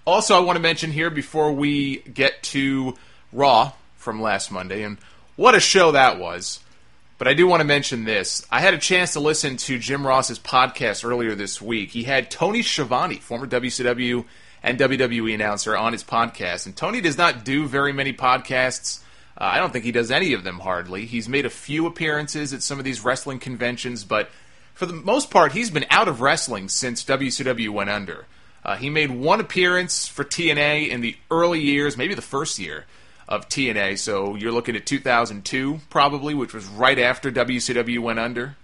Also, I want to mention here before we get to Raw from last Monday, and what a show that was. But I do want to mention this. I had a chance to listen to Jim Ross's podcast earlier this week. He had Tony Schiavone, former WCW and WWE announcer, on his podcast. And Tony does not do very many podcasts. I don't think he does any of them, hardly. He's made a few appearances at some of these wrestling conventions, but for the most part, he's been out of wrestling since WCW went under. He made one appearance for TNA in the early years, maybe the first year of TNA, so you're looking at 2002, probably, which was right after WCW went under.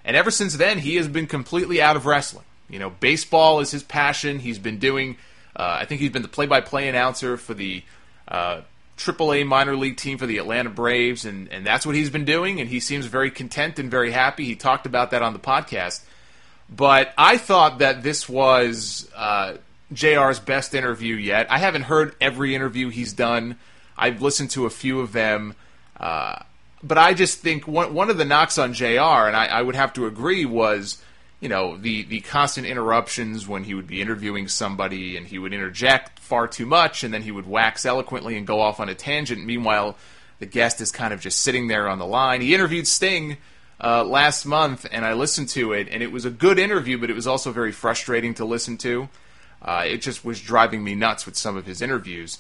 And ever since then, he has been completely out of wrestling. You know, baseball is his passion. He's been doing, I think he's been the play-by-play announcer for the AAA minor league team for the Atlanta Braves, and that's what he's been doing, and he seems very content and very happy. He talked about that on the podcast. But I thought that this was JR's best interview yet. I haven't heard every interview he's done. I've listened to a few of them. But I just think one of the knocks on JR, and I would have to agree, was, you know, the constant interruptions when he would be interviewing somebody and he would interject far too much and then he would wax eloquently and go off on a tangent. Meanwhile, the guest is kind of just sitting there on the line. He interviewed Sting last month, and I listened to it, and it was a good interview, but it was also very frustrating to listen to. It just was driving me nuts with some of his interviews.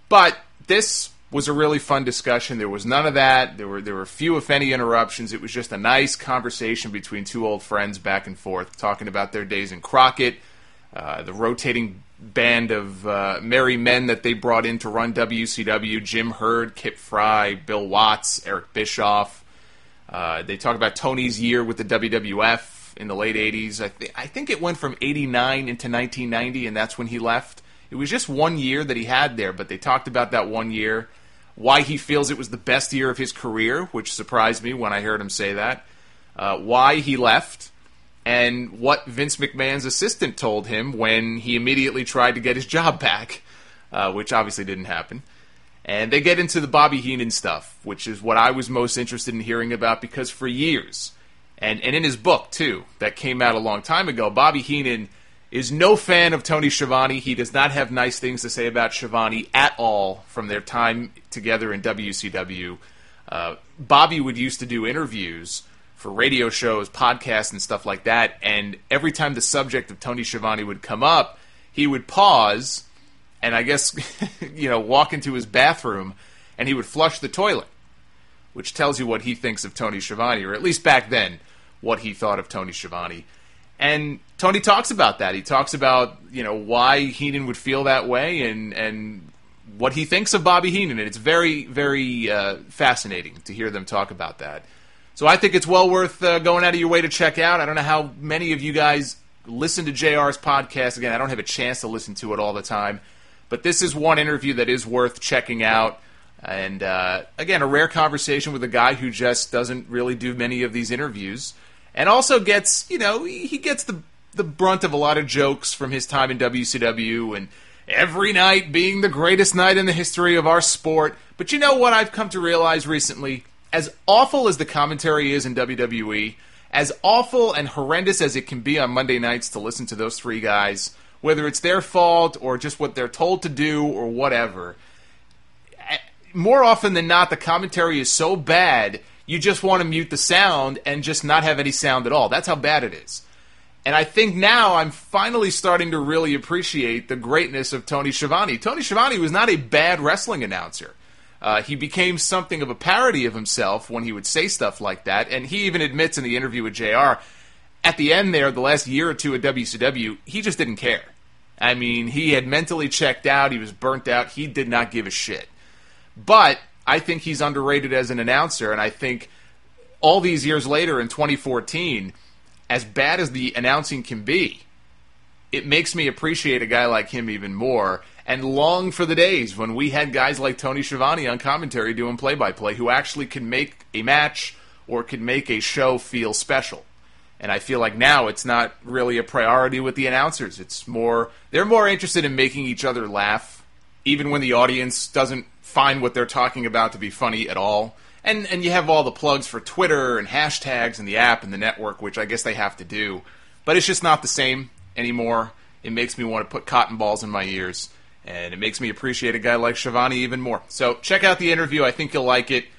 But this was a really fun discussion. There was none of that. There were few, if any, interruptions. It was just a nice conversation between two old friends back and forth, talking about their days in Crockett, the rotating band of merry men that they brought in to run WCW, Jim Herd, Kip Fry, Bill Watts, Eric Bischoff. They talk about Tony's year with the WWF in the late 80s. I think it went from 89 into 1990, and that's when he left. It was just 1 year that he had there, but they talked about that 1 year, why he feels it was the best year of his career, which surprised me when I heard him say that, why he left, and what Vince McMahon's assistant told him when he immediately tried to get his job back, which obviously didn't happen. And they get into the Bobby Heenan stuff, which is what I was most interested in hearing about, because for years, and in his book, too, that came out a long time ago, Bobby Heenan is no fan of Tony Schiavone. He does not have nice things to say about Schiavone at all from their time together in WCW. Bobby would used to do interviews for radio shows, podcasts, and stuff like that, and every time the subject of Tony Schiavone would come up, he would pause and I guess, walk into his bathroom, and he would flush the toilet, which tells you what he thinks of Tony Schiavone, or at least back then, what he thought of Tony Schiavone. And Tony talks about that. He talks about, why Heenan would feel that way and what he thinks of Bobby Heenan. And it's very, very fascinating to hear them talk about that. So I think it's well worth going out of your way to check out. I don't know how many of you guys listen to JR's podcast. Again, I don't have a chance to listen to it all the time. But this is one interview that is worth checking out. And, again, a rare conversation with a guy who just doesn't really do many of these interviews. And also gets, he gets the brunt of a lot of jokes from his time in WCW and every night being the greatest night in the history of our sport. But you know what I've come to realize recently? As awful as the commentary is in WWE, as awful and horrendous as it can be on Monday nights to listen to those three guys, whether it's their fault or just what they're told to do or whatever, more often than not, the commentary is so bad, you just want to mute the sound and just not have any sound at all. That's how bad it is. And I think now I'm finally starting to really appreciate the greatness of Tony Schiavone. Tony Schiavone was not a bad wrestling announcer. He became something of a parody of himself when he would say stuff like that, and he even admits in the interview with JR, at the end there, the last year or two at WCW, he just didn't care. I mean, he had mentally checked out, he was burnt out, he did not give a shit. But I think he's underrated as an announcer, and I think all these years later in 2014, as bad as the announcing can be, it makes me appreciate a guy like him even more and long for the days when we had guys like Tony Schiavone on commentary doing play-by-play who actually could make a match or could make a show feel special. And I feel like now it's not really a priority with the announcers. They're more interested in making each other laugh, even when the audience doesn't find what they're talking about to be funny at all. And you have all the plugs for Twitter and hashtags and the app and the network, which I guess they have to do. But it's just not the same anymore. It makes me want to put cotton balls in my ears And it makes me appreciate a guy like Schiavone even more. So check out the interview. I think you'll like it.